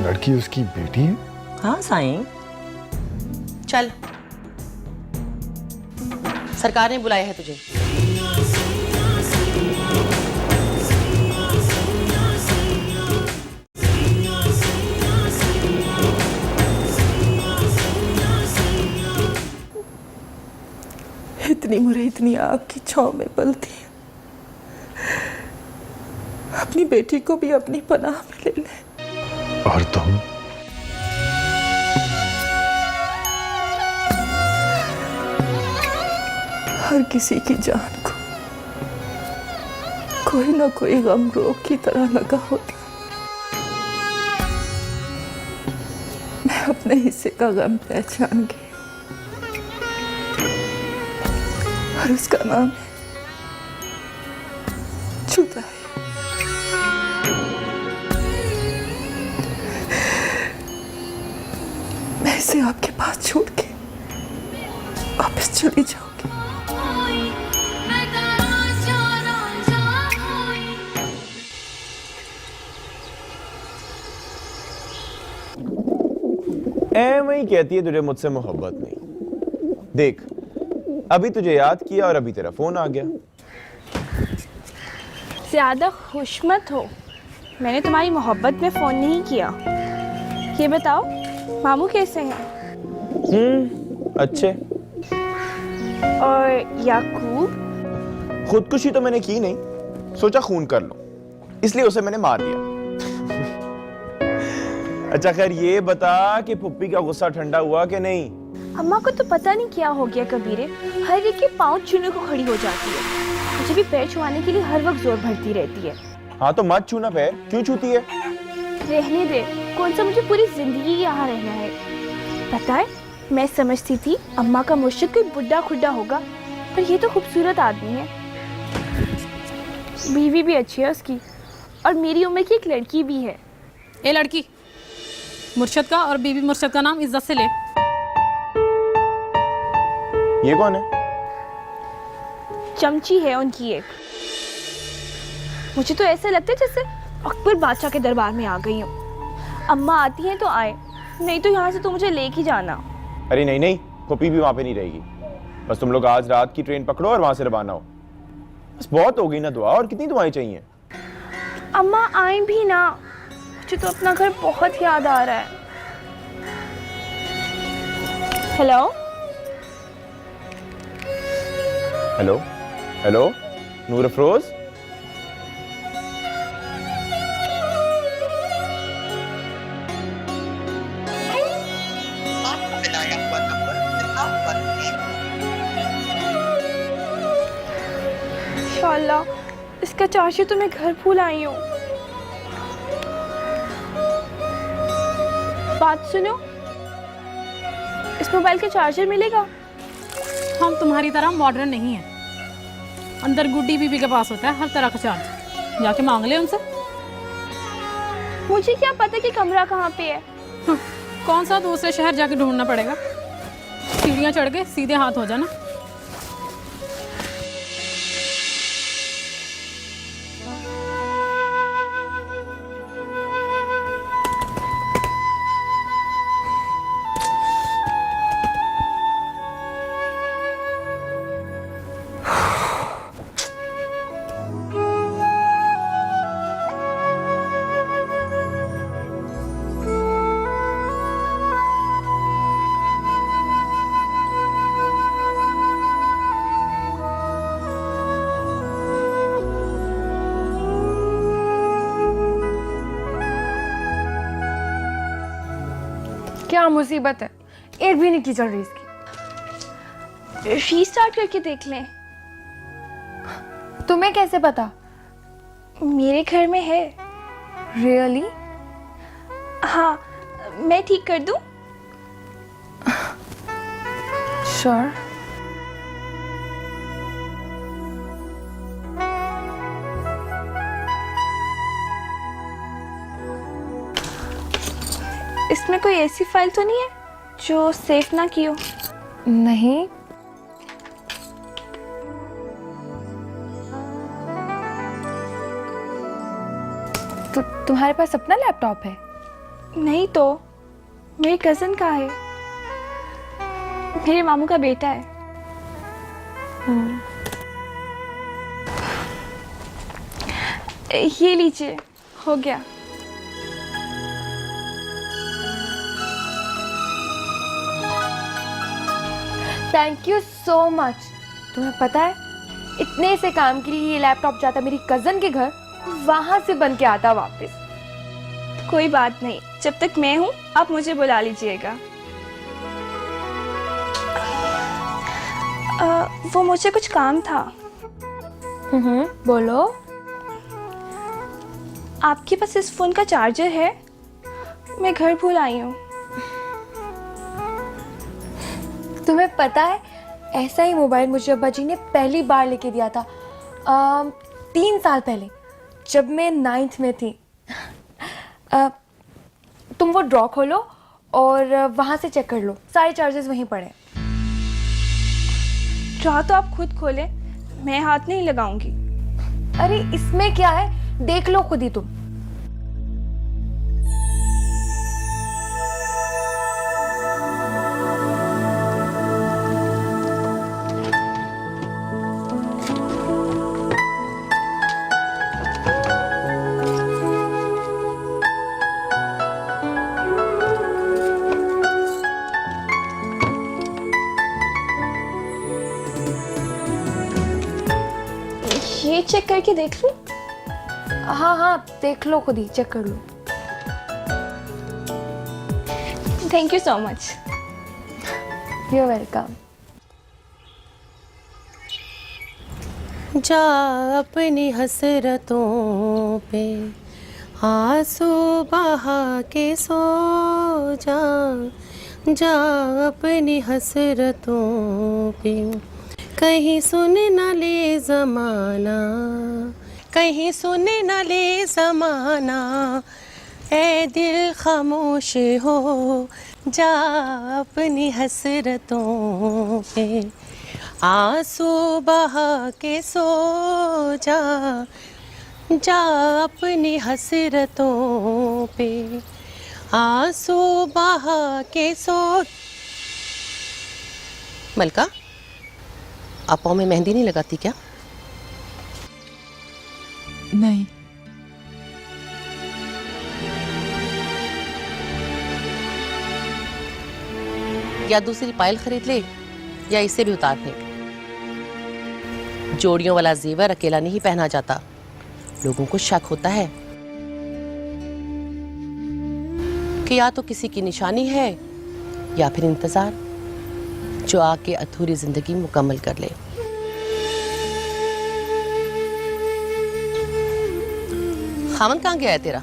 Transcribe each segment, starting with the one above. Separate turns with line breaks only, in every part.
लड़की उसकी बेटी है?
हाँ साईं।
चल, सरकार ने बुलाया है तुझे।
इतनी मुझे इतनी आग की छांव में पलती है। अपनी बेटी को भी अपनी पनाह में ले ले।
और तुम?
हर किसी की जान को कोई ना कोई गम रोग की तरह लगा होता। मैं अपने हिस्से का गम पहचान गई और उसका नाम है जुदाई। मैं इसे आपके पास छोड़ के वापस चली जाऊंगी।
वही कहती है तुझे मुझसे मोहब्बत नहीं। देख, अभी तुझे याद किया और अभी तेरा फोन आ गया।
ज्यादा खुश मत हो, मैंने तुम्हारी मोहब्बत में फोन नहीं किया। ये बताओ मामू कैसे हैं?
अच्छे।
और याकूब?
खुदकुशी तो मैंने की नहीं, सोचा खून कर लो, इसलिए उसे मैंने मार दिया। अच्छा खैर ये बता कि पुप्पी का गुस्सा ठंडा हुआ कि नहीं?
अम्मा को तो पता नहीं क्या हो गया कबीरे, हर एक के पाँव छूने को खड़ी हो जाती है। मुझे भी पैर छुआने के लिए हर वक्त जोर भरती रहती है।
हाँ तो मत छूना पैर, क्यों छूती है?
रहने दे, कौन सा मुझे पूरी जिंदगी यहाँ रहना है। पता है, मैं समझती थी अम्मा का मुर्शिद कोई बुढ़ा खुड्डा होगा, पर ये तो खूबसूरत आदमी है। बीवी भी अच्छी है उसकी, और मेरी उम्र की एक लड़की भी है।
ए लड़की, मुर्शद का और बीबी मुर्शद का नाम इज्जत से ले।
ये कौन है?
चमची है उनकी एक। मुझे तो ऐसा लगता है जैसे अकबर बादशाह के दरबार में आ गई हूँ। अम्मा आती हैं तो आए, नहीं तो यहाँ से तो मुझे लेके जाना।
अरे नहीं नहीं, पुप्पी भी वहां पे नहीं रहेगी। बस तुम लोग आज रात की ट्रेन पकड़ो और वहां से रवाना हो। बस बहुत हो गई ना दुआ, और कितनी दुआएं चाहिए?
अम्मा आए भी ना, मुझे तो अपना घर बहुत याद आ रहा है। हेलो
हेलो हेलो, नूर अफरोज।
इंशाल्लाह इसका चार्जर तो मैं घर भूल आई हूँ। बात सुनो, इस मोबाइल का चार्जर मिलेगा?
हम तुम्हारी तरह मॉडर्न नहीं है। अंदर गुड्डी बीबी के पास होता है हर तरह का चार्ज, जाके मांग ले उनसे।
मुझे क्या पता कि कमरा कहाँ पे है।
कौन सा दूसरे शहर जाके ढूंढना पड़ेगा? सीढ़ियाँ चढ़ के सीधे हाथ हो जाना।
क्या मुसीबत है, एक भी नहीं की चल रही इसकी।
रीस्टार्ट करके देख लें।
तुम्हें कैसे पता?
मेरे घर में है।
रियली?
हाँ, मैं ठीक कर दूं?
श्योर।
इसमें कोई ऐसी फाइल तो नहीं है जो सेव ना की हो?
नहीं। तुम्हारे पास अपना लैपटॉप है?
नहीं तो मेरी कज़न का है, मेरे मामू का बेटा है। ये लीजिए, हो गया।
Thank you so much. तुम्हें पता है, इतने से काम के लिए ये लैपटॉप जाता मेरी कजन के घर, वहां से बन के आता वापस।
कोई बात नहीं, जब तक मैं हूँ आप मुझे बुला लीजिएगा। वो मुझे कुछ काम था।
बोलो।
आपके पास इस फोन का चार्जर है? मैं घर भूल आई हूँ।
तुम्हें पता है, ऐसा ही मोबाइल मुझे अब्बा जी ने पहली बार लेके दिया था 3 साल पहले, जब मैं 9th में थी। तुम वो ड्रॉ खोलो और वहां से चेक कर लो, सारे चार्जेस वहीं पड़े।
ड्रॉ तो आप खुद खोलें, मैं हाथ नहीं लगाऊंगी।
अरे इसमें क्या है, देख लो खुद ही तुम।
ये चेक करके देख लूं?
हाँ हाँ, देख लो खुद ही, चेक कर लो।
Thank you so much.
You welcome.
जा अपनी हसरतों पे आंसू बहा के सो जा, जा अपनी हसरतों पे। कहीं सुन न ले ज़माना, कहीं सुन न ले ज़माना, ऐ दिल खामोश हो जा अपनी हसरतों पे आंसू बहा के सो जा, जा अपनी हसरतों पे आंसू बहा के सो। मलका, आप पाँव में मेहंदी नहीं लगाती क्या?
नहीं।
या दूसरी पायल खरीद ले या इसे भी उतार फेंक। जोड़ियों वाला जेवर अकेला नहीं पहना जाता, लोगों को शक होता है कि या तो किसी की निशानी है या फिर इंतजार जो आके अधूरी जिंदगी मुकम्मल कर ले। खामन कहाँ गया है तेरा?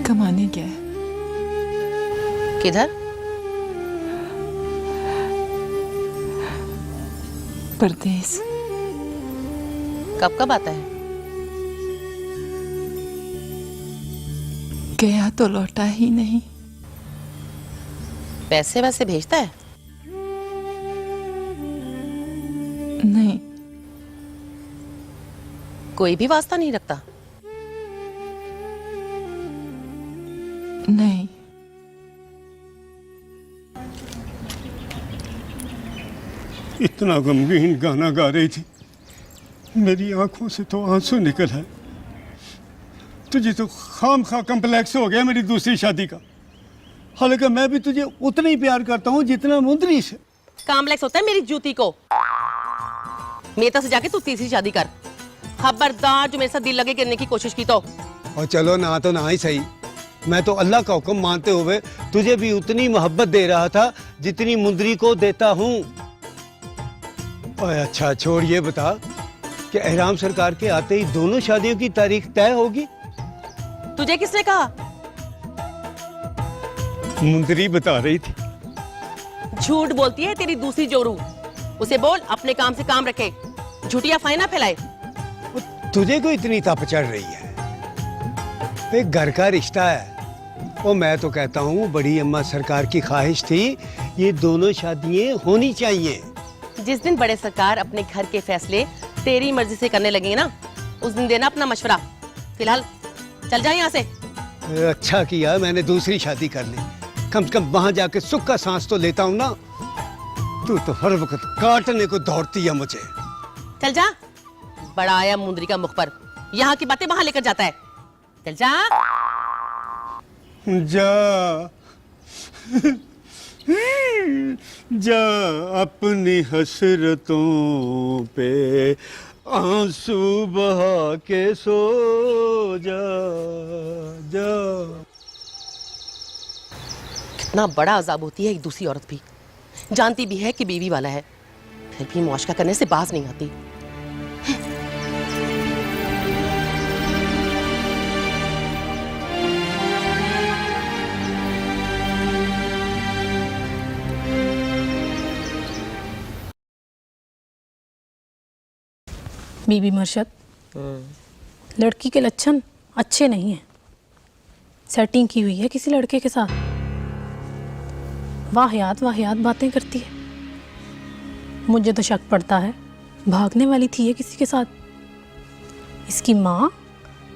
कमाने गया है।
किधर?
परदेस।
कब आता है?
गया तो लौटा ही नहीं।
पैसे वैसे भेजता है?
नहीं।
कोई भी वास्ता नहीं रखता?
नहीं।
इतना गमगीन गाना गा रही थी, मेरी आंखों से तो आंसू निकल है। तुझे तो खामखा कम्प्लेक्स हो गया मेरी दूसरी शादी का। हालांकि मैं भी तुझे उतना ही प्यार करता हूँ जितना मुंदरी से।
कॉम्प्लेक्स होता है मेरी जूती को। मेता से जाके तू तीसरी शादी कर। खबरदार जो मेरे साथ दिल लगे करने की कोशिश की तो।
और चलो ना तो ना ही सही, मैं तो अल्लाह का हुक्म मानते हुए तुझे भी उतनी मोहब्बत दे रहा था जितनी मुंदरी को देता हूँ। और अच्छा छोड़, ये बता कि एहराम सरकार के आते ही दोनों शादियों की तारीख तय होगी?
तुझे किसने कहा?
मुंदरी बता रही थी।
झूठ बोलती है तेरी दूसरी जोरू। उसे बोल अपने काम से काम रखे, झूठी अफवाहें ना फैलाए।
तुझे को इतनी तप चढ़ रही है? एक घर का रिश्ता है। और मैं तो कहता हूँ बड़ी अम्मा सरकार की ख्वाहिश थी ये दोनों शादियां होनी चाहिए।
जिस दिन बड़े सरकार अपने घर के फैसले तेरी मर्जी से करने लगेंगे ना, उस दिन देना अपना मशवरा। फिलहाल चल जा यहाँ से।
अच्छा किया मैंने दूसरी शादी कर ली, कम से कम वहां जाके सुख का सांस तो लेता हूँ ना। तू तो हर वक्त काटने को दौड़ती है मुझे।
चल जा, बड़ा आया मुंदरी का मुख पर, यहाँ की बातें वहां लेकर जाता है। चल जा।
जा जा अपनी हसरतों पे आंसू बहा के सो जा। जा।
कितना बड़ा अजाब होती है एक दूसरी औरत भी, जानती भी है कि बीवी वाला है, फिर भी मुआशका करने से बाज नहीं आती।
बीबी मर्शद, लड़की के लक्षण अच्छे नहीं हैं। सेटिंग की हुई है किसी लड़के के साथ, वाहियात वाहियात बातें करती है। मुझे तो शक पड़ता है भागने वाली थी ये किसी के साथ। इसकी माँ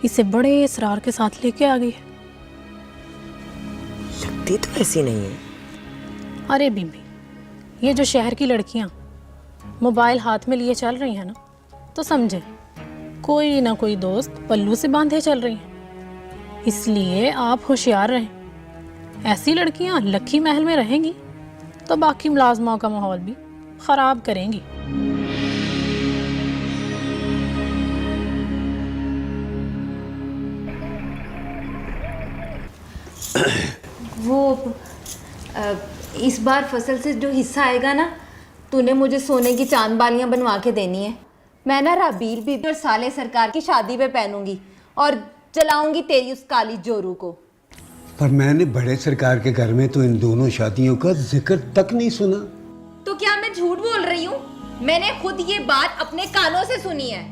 इसे बड़े इसरार के साथ लेके आ गई है।
लगती तो ऐसी नहीं है।
अरे बीबी, ये जो शहर की लड़कियाँ मोबाइल हाथ में लिए चल रही हैं ना, तो समझे कोई ना कोई दोस्त पल्लू से बांधे चल रही हैं। इसलिए आप होशियार रहें। ऐसी लड़कियां लक्की महल में रहेंगी तो बाकी मुलाजमाओं का माहौल भी खराब करेंगी।
वो इस बार फसल से जो हिस्सा आएगा ना, तूने मुझे सोने की चांद बालियां बनवा के देनी है। मैं ना राबील बीबी और साले सरकार की शादी पे पहनूंगी और चलाऊंगी तेरी उस काली जोरू को।
पर मैंने बड़े सरकार के घर में तो इन दोनों शादियों का जिक्र तक नहीं सुना।
तो क्या मैं झूठ बोल रही हूँ? मैंने खुद ये बात अपने कानों से सुनी है।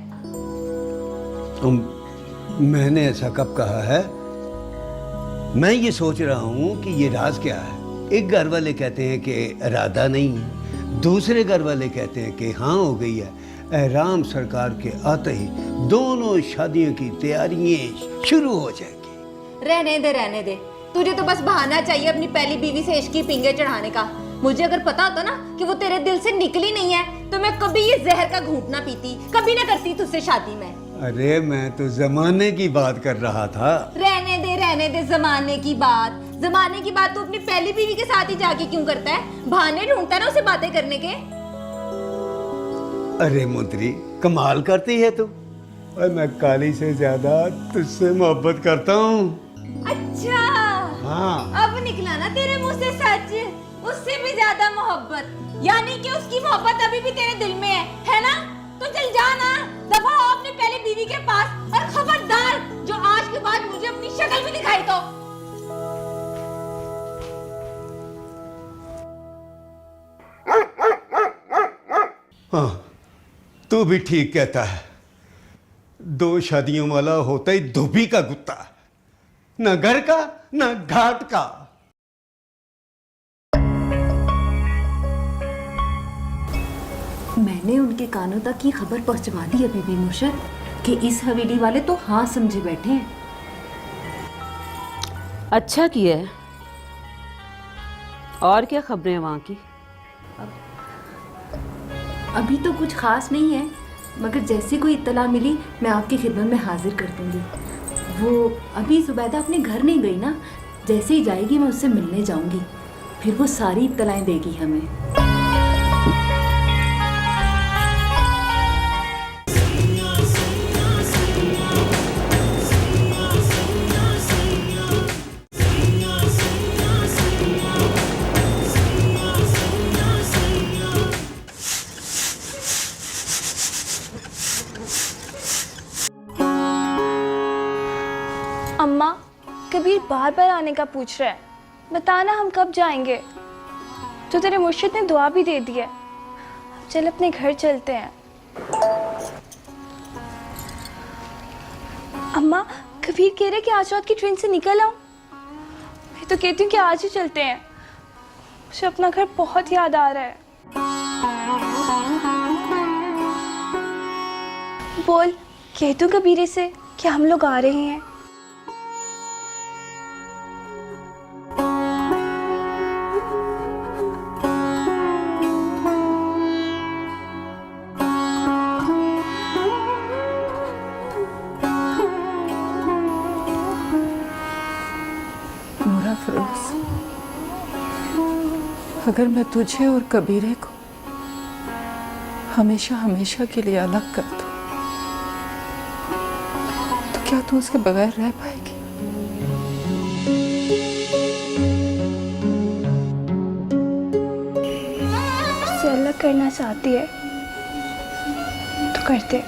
मैंने ऐसा कब कहा है? मैं ये सोच रहा हूँ कि ये राज क्या है। एक घर वाले कहते हैं कि इरादा नहीं है, दूसरे घर वाले कहते हैं कि हाँ हो गई है। एहराम सरकार के आते ही दोनों शादियों की तैयारियां शुरू हो जाएंगी।
रहने दे। तुझे तो बस बहाना चाहिए अपनी पहली बीवी से इश्क की पिंगे चढ़ाने का। मुझे अगर पता होता ना कि वो तेरे दिल से निकली नहीं है, तो मैं कभी ये जहर का घूंट ना पीती, कभी ना करती तुझसे शादी में।
अरे मैं तो जमाने की बात कर रहा था।
रहने दे जमाने की बात। जमाने की बात तो अपनी पहली बीवी के साथ ही जाके क्यों करता है? बहाने ढूंढता है ना उसे बातें करने के।
अरे मुंदरी, कमाल करती है तू। और मैं काली से ज्यादा तुझसे मोहब्बत करता हूँ।
अच्छा,
हाँ।
अब निकला ना तेरे मुंह से सच। उससे भी ज्यादा मोहब्बत, यानी कि उसकी मोहब्बत अभी भी तेरे दिल में है ना? तो चल जा ना, दफा हो अपनी पहली बीवी के पास। और खबरदार, जो आज के बाद मुझे अपनी शक्ल भी दिखाई तो।
हाँ, तू भी ठीक कहता है। दो शादियों वाला होता ही धोबी का कुत्ता, न घर का न घाट का।
मैंने उनके कानों तक ये खबर पहुंचवा दी है बीबी मुर्शद कि इस हवेली वाले तो हाँ समझे बैठे हैं।
अच्छा किया है। और क्या खबरें हैं वहाँ की?
अभी तो कुछ खास नहीं है, मगर जैसे कोई इत्तला मिली मैं आपकी खिदमत में हाजिर कर दूंगी। वो अभी जुबैदा अपने घर नहीं गई ना, जैसे ही जाएगी मैं उससे मिलने जाऊंगी, फिर वो सारी इत्तलाएं देगी हमें।
अम्मा, कबीर बार बार आने का पूछ रहा है, बताना हम कब जाएंगे। तो तेरे मुर्शिद ने दुआ भी दे दी है। अब चल अपने घर चलते हैं। अम्मा, कबीर कह रहे कि आज रात की ट्रेन से निकल आऊं। मैं तो कहती हूँ कि आज ही चलते हैं। मुझे अपना घर बहुत याद आ रहा है। बोल, कह दूं कबीरे से? कि हम लोग आ रहे हैं।
नूरा फिरोज, अगर मैं तुझे और कबीरे को हमेशा हमेशा के लिए अलग कर दूं, तो क्या तू उसके बगैर रह पाएगी?
उससे अलग करना चाहती है तो करते।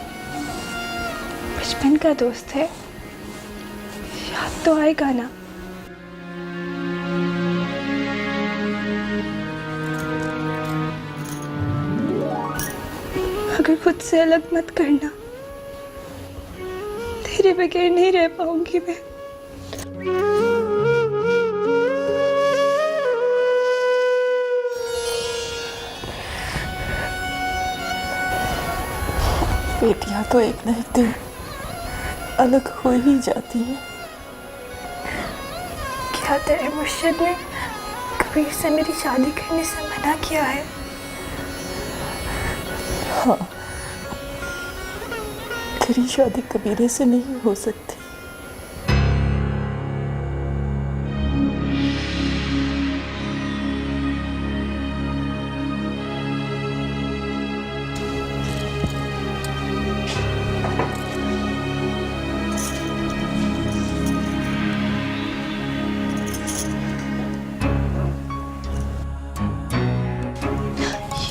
बचपन का दोस्त है, याद तो आएगा ना। अगर खुद से अलग मत करना, तेरे बगैर नहीं रह पाऊंगी मैं।
बेटियां तो एक न एक दिन अलग हो ही जाती हैं।
क्या तेरे मुर्शिद ने कबीर से मेरी शादी करने से मना किया है?
हाँ, तेरी शादी कबीरे से नहीं हो सकती।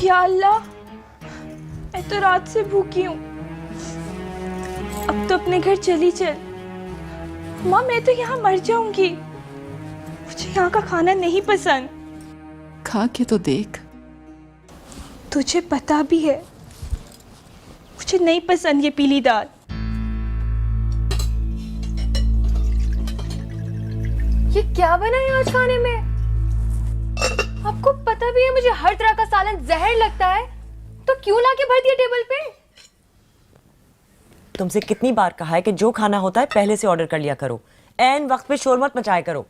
या अल्लाह, मैं तो रात से भूखी हूँ। अब तो अपने घर चली चल। माँ, मैं तो यहाँ मर जाऊंगी। मुझे यहाँ का खाना नहीं पसंद।
खा के तो देख।
तुझे पता भी है मुझे नहीं पसंद ये पीली दाल।
ये क्या बना है आज खाने में? आपको पता भी है मुझे हर तरह का सालन जहर लगता है, तो क्यों लाके भर दिया टेबल पे?
तुमसे कितनी बार कहा है कि जो खाना होता है पहले से ऑर्डर कर लिया करो, ऐन वक्त पे शोर मत मचाया करो।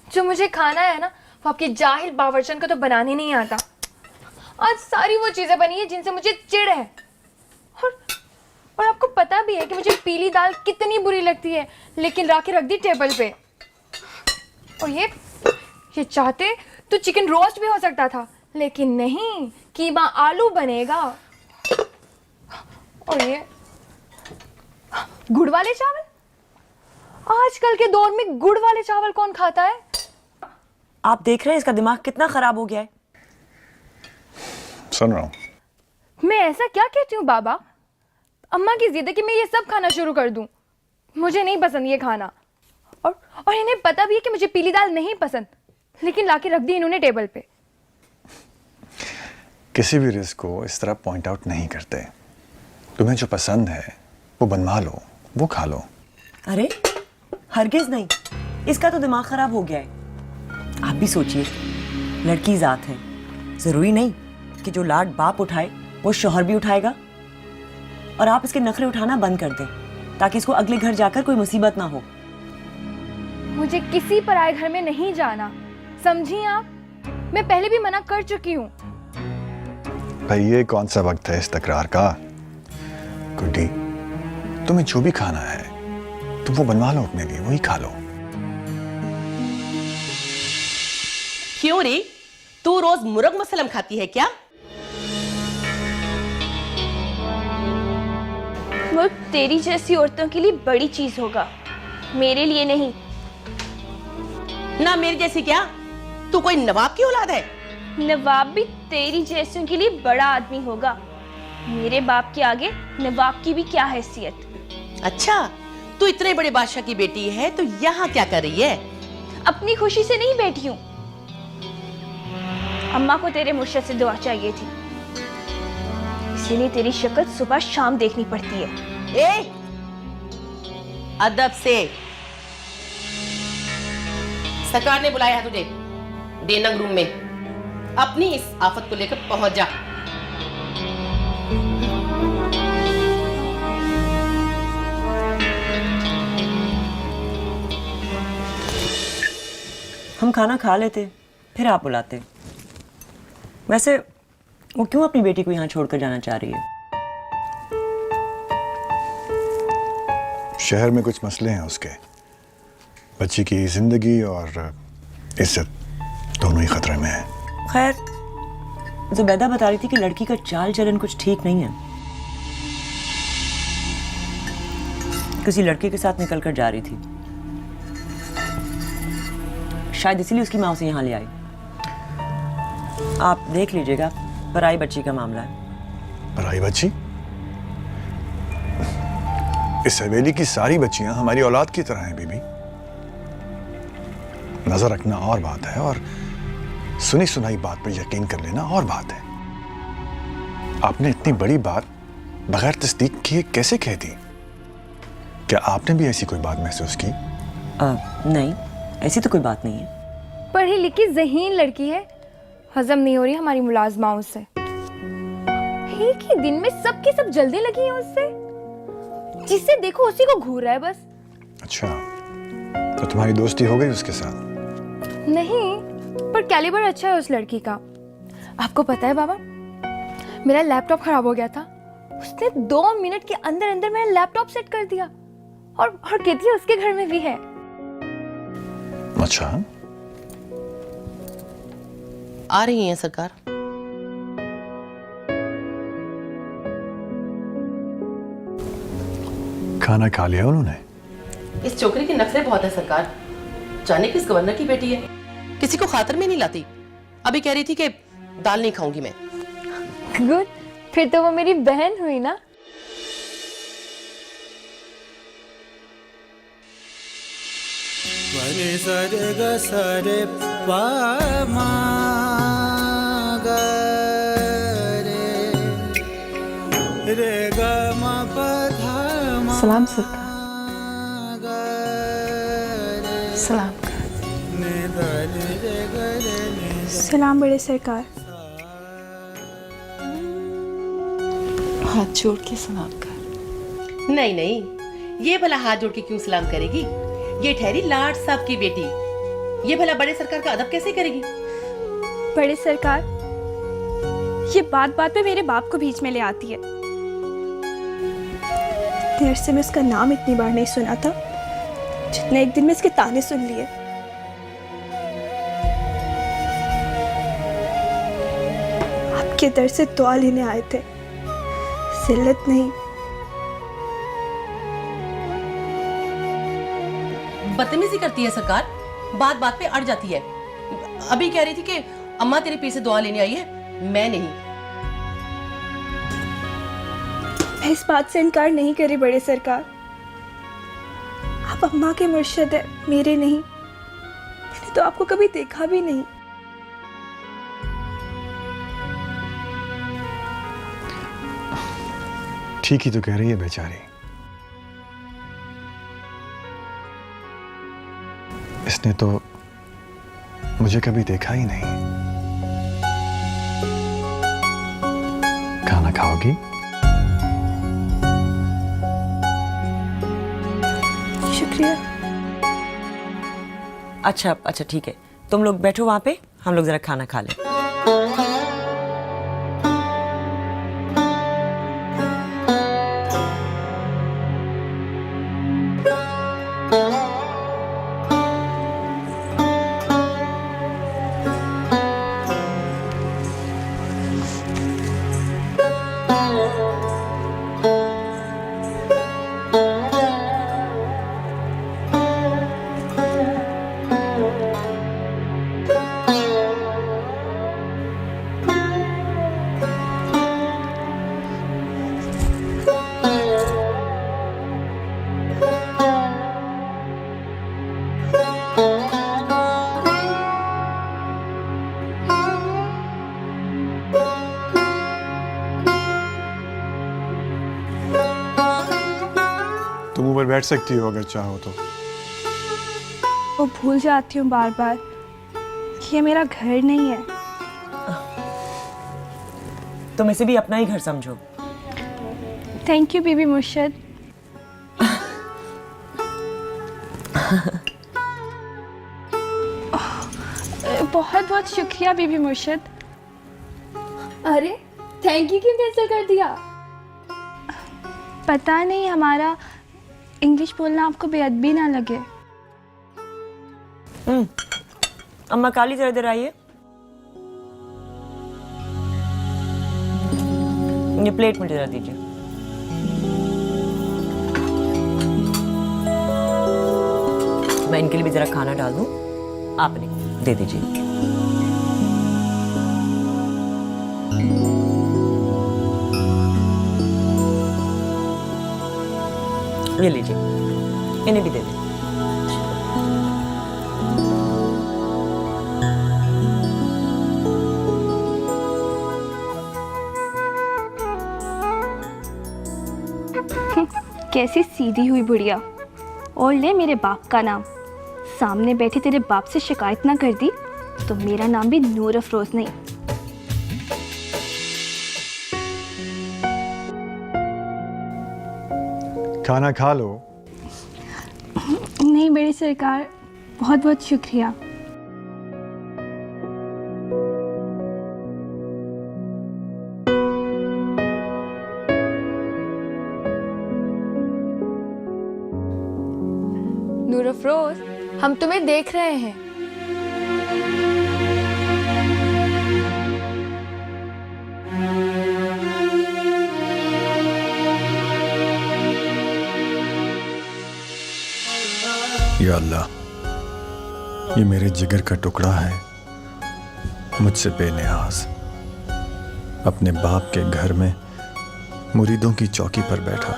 जो मुझे खाना है ना, वो आपके जाहिल बावर्चन को तो बनाने नहीं आता। आज सारी वो चीजें बनी है जिनसे मुझे चिढ़ है। और आपको पता भी है कि मुझे पीली दाल कितनी बुरी लगती है, लेकिन लाके रख दी टेबल पे। और ये चाहते तो चिकन रोस्ट भी हो सकता था, लेकिन नहीं, कीमा आलू बनेगा। और ये गुड़ वाले चावल, आजकल के दौर में गुड़ वाले चावल कौन खाता है?
आप देख रहे हैं इसका दिमाग कितना खराब हो गया है।
सुन रहा हूँ।
मैं ऐसा क्या कहती हूँ बाबा? अम्मा की जिद है कि मैं ये सब खाना शुरू कर दूं। मुझे नहीं पसंद ये खाना, और इन्हें पता भी है कि मुझे पीली दाल नहीं पसंद, लेकिन लाके रख दी इन्होंने टेबल पे।
किसी भी रिस्क को इस तरह पॉइंट आउट नहीं करते। तुम्हें जो पसंद है वो बनवा लो, वो खा लो।
अरे हरगिज नहीं, इसका तो दिमाग खराब हो गया है। आप भी सोचिए, लड़की जात है, जरूरी नहीं कि जो लाड बाप उठाए वो शौहर भी उठाएगा। और आप इसके नखरे उठाना बंद कर दें, ताकि इसको अगले घर जाकर कोई मुसीबत ना हो।
मुझे किसी पराये घर में नहीं जाना, समझी आप? मैं पहले भी मना कर चुकी हूँ।
भाई ये कौन सा वक्त है इस तकरार का? गुड्डी, तुम्हें जो भी खाना है तुम वो बनवा लो अपने लिए, वही खा लो।
क्यों रे, तू रोज मुर्ग मसलम खाती है क्या?
मुर्ग तेरी जैसी औरतों के लिए बड़ी चीज होगा, मेरे लिए नहीं।
ना मेरी जैसी क्या? तू कोई नवाब की औलाद है?
नवाब भी तेरी जैसों के लिए बड़ा आदमी होगा। मेरे बाप के आगे नवाब की भी क्या हैसियत।
अच्छा, तू इतने बड़े बादशाह की बेटी है तो यहाँ क्या कर रही है?
अपनी खुशी से नहीं बैठी हूँ। अम्मा को तेरे मुर्शिद से दुआ चाहिए थी, इसीलिए तेरी शक्ल सुबह शाम देखनी पड़ती है।
ए, अदब से। सरकार ने बुलाया है तुझे डेनंग रूम में। अपनी इस आफत को लेकर पहुंच जा।
हम खाना खा लेते, फिर आप बुलाते। वैसे वो क्यों अपनी बेटी को यहाँ छोड़कर जाना चाह रही है?
शहर में कुछ मसले हैं उसके। बच्ची की जिंदगी और इज्जत दोनों ही खतरे में है।
खैर, जुबैदा बता रही थी कि लड़की का चाल चलन कुछ ठीक नहीं है। किसी लड़के के साथ निकल कर जा रही थी, शायद इसीलिए उसकी माँ उसे यहाँ ले आई। आप देख लीजिएगा, पराई बच्ची का मामला है।
पराई बच्ची? इस हवेली की सारी बच्चियां हमारी औलाद की तरह हैं बीबी। नजर रखना और बात है, और सुनी सुनाई बात पर यकीन कर लेना और बात है। आपने इतनी बड़ी बात बगैर तस्दीक किए कैसे कह दी? क्या आपने भी ऐसी कोई बात महसूस की?
नहीं, ऐसी तो कोई बात नहीं है।
पढ़ी लिखी ज़हीन लड़की है, हजम नहीं हो रही हमारी मुलाजमाओं से। एक ही दिन में सबकी सब जल्दी लगी है उससे, जिससे देखो उसी को घूर रहा है बस।
अच्छा, तो तुम्हारी दोस्ती हो गई उसके साथ?
नहीं, पर कैलिबर अच्छा है उस लड़की का। आपको पता है बाबा, मेरा लैपटॉप खराब हो गया था, उसने 2 मिनट के अंदर अंदर मेरा लैपटॉप सेट कर दिया, और कहती है उसके घर में भी है।
अच्छा,
आ रही हैं सरकार।
खाना खा लिया उन्होंने?
इस छोकरी के नखरे बहुत है सरकार। जाने किस गवर्नर की बेटी है, किसी को खातर में नहीं लाती। अभी कह रही थी कि दाल नहीं खाऊंगी मैं।
गुड, फिर तो वो मेरी बहन हुई ना।
सलाम सरकार। सलाम। सलाम बड़े सरकार। हाथ जोड़ के सलाम कर।
नहीं नहीं, ये भला हाथ जोड़ के क्यों सलाम करेगी? ये ठहरी लाड साहब की बेटी, ये भला बड़े सरकार का अदब कैसे करेगी?
बड़े सरकार, ये बात बात पे मेरे बाप को बीच में ले आती है। देर से मैं उसका नाम इतनी बार नहीं सुना था जितना एक दिन में इसके ताने सुन लिए। आपके दर से दुआ लेने आए थे, जिल्लत नहीं।
बदतमीजी करती है सरकार, बात बात पे अड़ जाती है। अभी कह रही थी कि अम्मा तेरे पीछे दुआ लेने आई है, मैं नहीं।
मैं इस बात से इनकार नहीं करी बड़े सरकार। आप अम्मा के मुर्शिद है, मेरे नहीं। मैंने तो आपको कभी देखा भी नहीं।
ठीक ही तो कह रही है बेचारी। इसने तो मुझे कभी देखा ही नहीं। खाना खाओगी?
शुक्रिया।
अच्छा अच्छा, ठीक है, तुम लोग बैठो वहां पे, हम लोग जरा खाना खा लें।
तुम ऊपर बैठ सकती हो अगर चाहो तो।
वो भूल जाती हूँ बार बार, ये मेरा घर नहीं है।
तुम इसे भी अपना ही घर समझो।
थैंक यू बीबी मुर्शिद। बहुत बहुत शुक्रिया बीबी मुर्शिद।
अरे थैंक यू क्यों कैंसिल कर दिया?
पता नहीं, हमारा इंग्लिश बोलना आपको बेअदबी ना लगे।
अम्मा काली जरा इधर आइए। ये प्लेट मुझे जरा दीजिए। मैं इनके लिए भी जरा खाना डाल दूं। आपने दे दीजिए। ये लीजिए, इन्हें भी दे दें।
कैसी सीधी हुई बुढ़िया, और ले मेरे बाप का नाम। सामने बैठे तेरे बाप से शिकायत ना कर दी तो मेरा नाम भी नूर अफरोज नहीं।
खाना खा लो।
नहीं बड़ी सरकार, बहुत बहुत शुक्रिया।
नूर अफरोज, हम तुम्हें देख रहे हैं।
या अल्लाह, ये मेरे जिगर का टुकड़ा है, मुझसे बेनियाज अपने बाप के घर में मुरीदों की चौकी पर बैठा।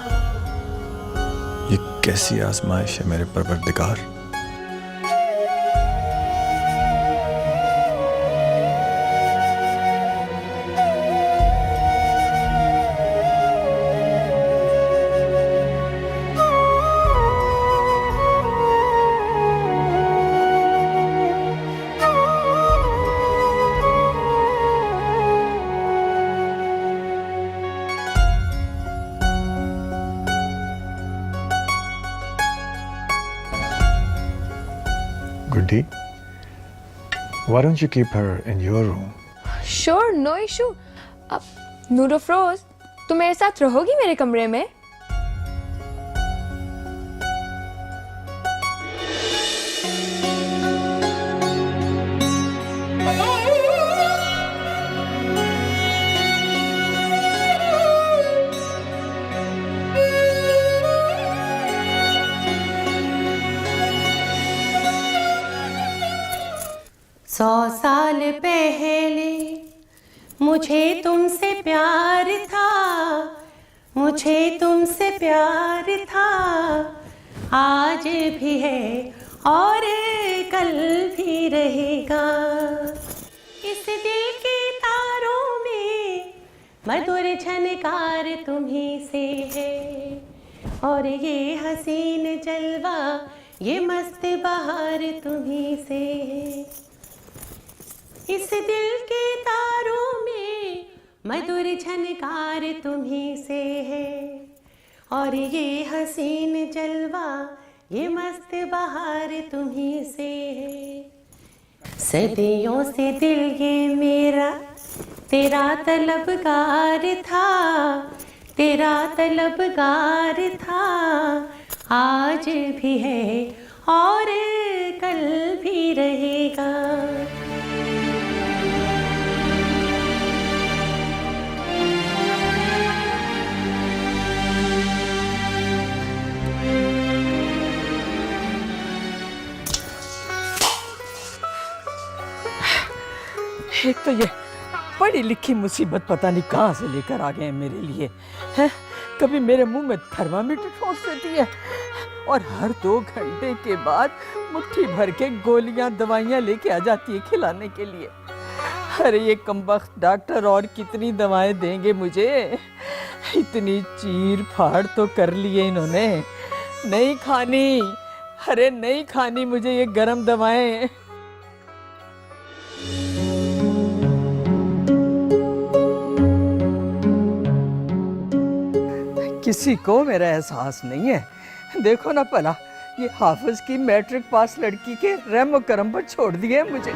ये कैसी आजमाइश है मेरे परवरदिगार। Goody, why don't you keep her in your room?
Sure, no issue. अब नूर अफरोज, तुम मेरे साथ रहोगी मेरे कमरे में?
सौ साल पहले मुझे तुमसे प्यार था, मुझे तुमसे प्यार था, आज भी है और कल भी रहेगा। इस दिल के तारों में मधुर झनकार तुम्ही से है, और ये हसीन जलवा, ये मस्त बहार तुम्ही से है। इस दिल के तारों में मधुर झनकार तुम्ही से है, और ये हसीन जलवा, ये मस्त बहार तुम्ही से है। सदियों से दिल ये मेरा तेरा तलबगार था, तेरा तलबगार था, आज भी है और कल भी रहेगा।
एक तो ये पढ़ी लिखी मुसीबत पता नहीं कहाँ से लेकर आ गए हैं मेरे लिए, हैं? कभी मेरे मुंह में थर्मामीटर ठोस देती है, और हर 2 घंटे के बाद मुट्ठी भर के गोलियां दवाइयां लेके आ जाती है खिलाने के लिए। अरे ये कमबख्त डॉक्टर और कितनी दवाएं देंगे मुझे? इतनी चीर फाड़ तो कर लिए इन्होंने, नहीं खानी, अरे नहीं खानी मुझे ये गरम दवाएं। किसी को मेरा एहसास नहीं है। देखो ना भला ये हाफिज की मैट्रिक पास लड़की के रहम करम पर छोड़ दिए मुझे।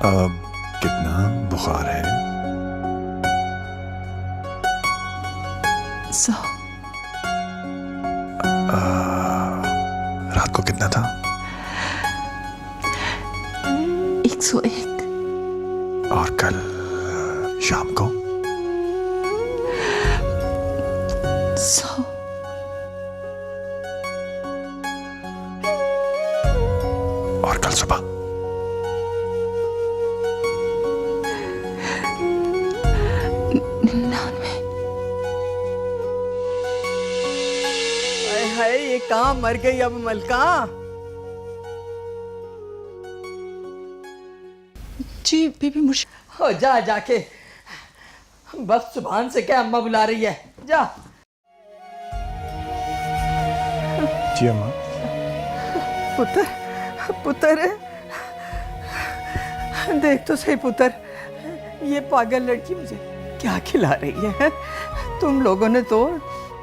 अब कितना बुखार है?
100।
रात को कितना था?
101।
और कल शाम को?
100।
और कल सुबह?
99।
हाय हाय, ये कहाँ मर गई अब मलका?
जी बीबी मुझे
हो जा जाके, बस सुभान से क्या, अम्मा बुला रही है, जा।
जी अम्मा।
पुत्र, पुत्र, देख तो सही पुत्र, ये पागल लड़की मुझे क्या खिला रही है? तुम लोगों ने तो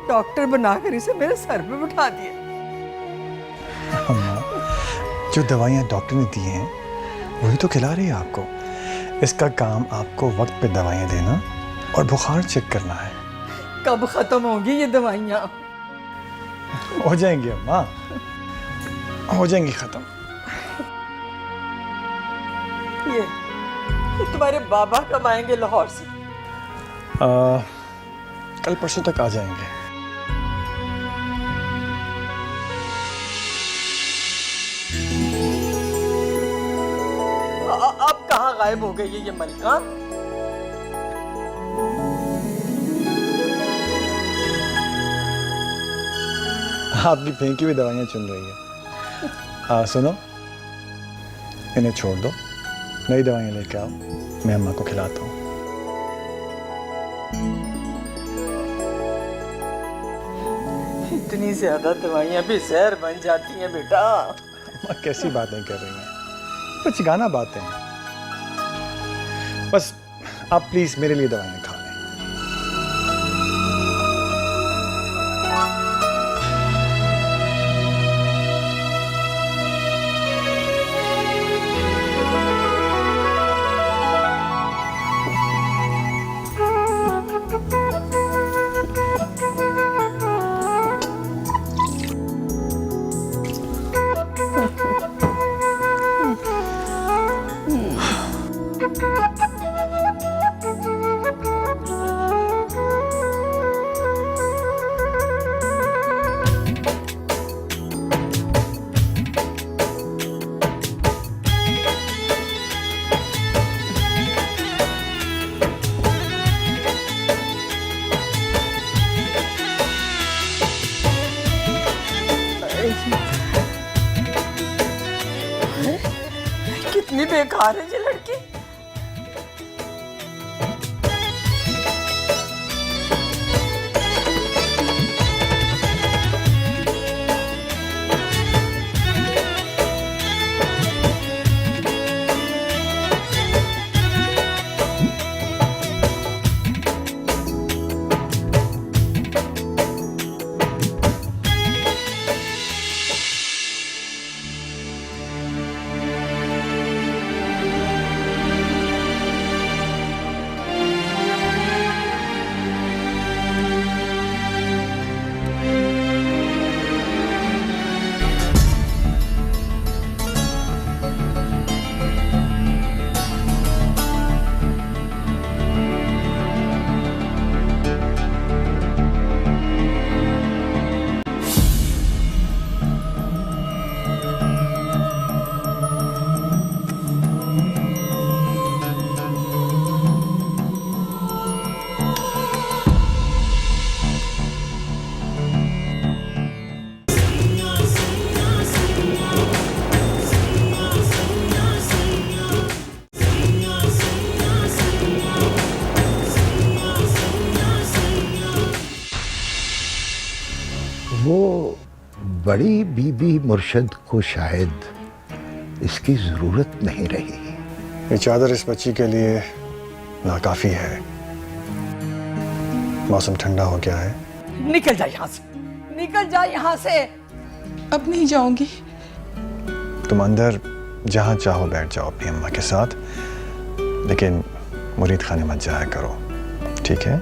डॉक्टर बनाकर इसे मेरे सर पे बिठा दिया।
अम्मा, जो दवाइयाँ डॉक्टर ने दी हैं वही तो खिला रही है आपको। इसका काम आपको वक्त पे दवाइयाँ देना और बुखार चेक करना है।
कब खत्म होंगी ये दवाइयाँ?
हो जाएंगी अम्मा, हो जाएंगी खत्म।
ये तुम्हारे बाबा कब आएंगे लाहौर से?
कल परसों तक आ जाएंगे।
अब कहाँ गायब हो गई है ये मलिका?
आपकी फेंकी हुई दवाइयाँ चुन रही है। सुनो, इन्हें छोड़ दो, नई दवाइयाँ लेके आओ, मैं अम्मा को खिलाता हूँ।
इतनी ज्यादा दवाइयाँ भी जहर बन जाती हैं बेटा।
अम्मा कैसी बातें कर रही हैं, कुछ गाना बातें हैं। बस आप प्लीज मेरे लिए दवाइयाँ खा लें।
बेकार है ये लड़की।
वो बड़ी बीबी मुर्शद को शायद इसकी जरूरत नहीं रही।
ये चादर इस बच्ची के लिए नाकाफी है। मौसम ठंडा हो गया है।
निकल जा यहाँ से, निकल जा यहाँ से।
अब नहीं जाऊंगी।
तुम अंदर जहाँ चाहो बैठ जाओ अपनी अम्मा के साथ, लेकिन मुरीद खाने मत जाया करो, ठीक है?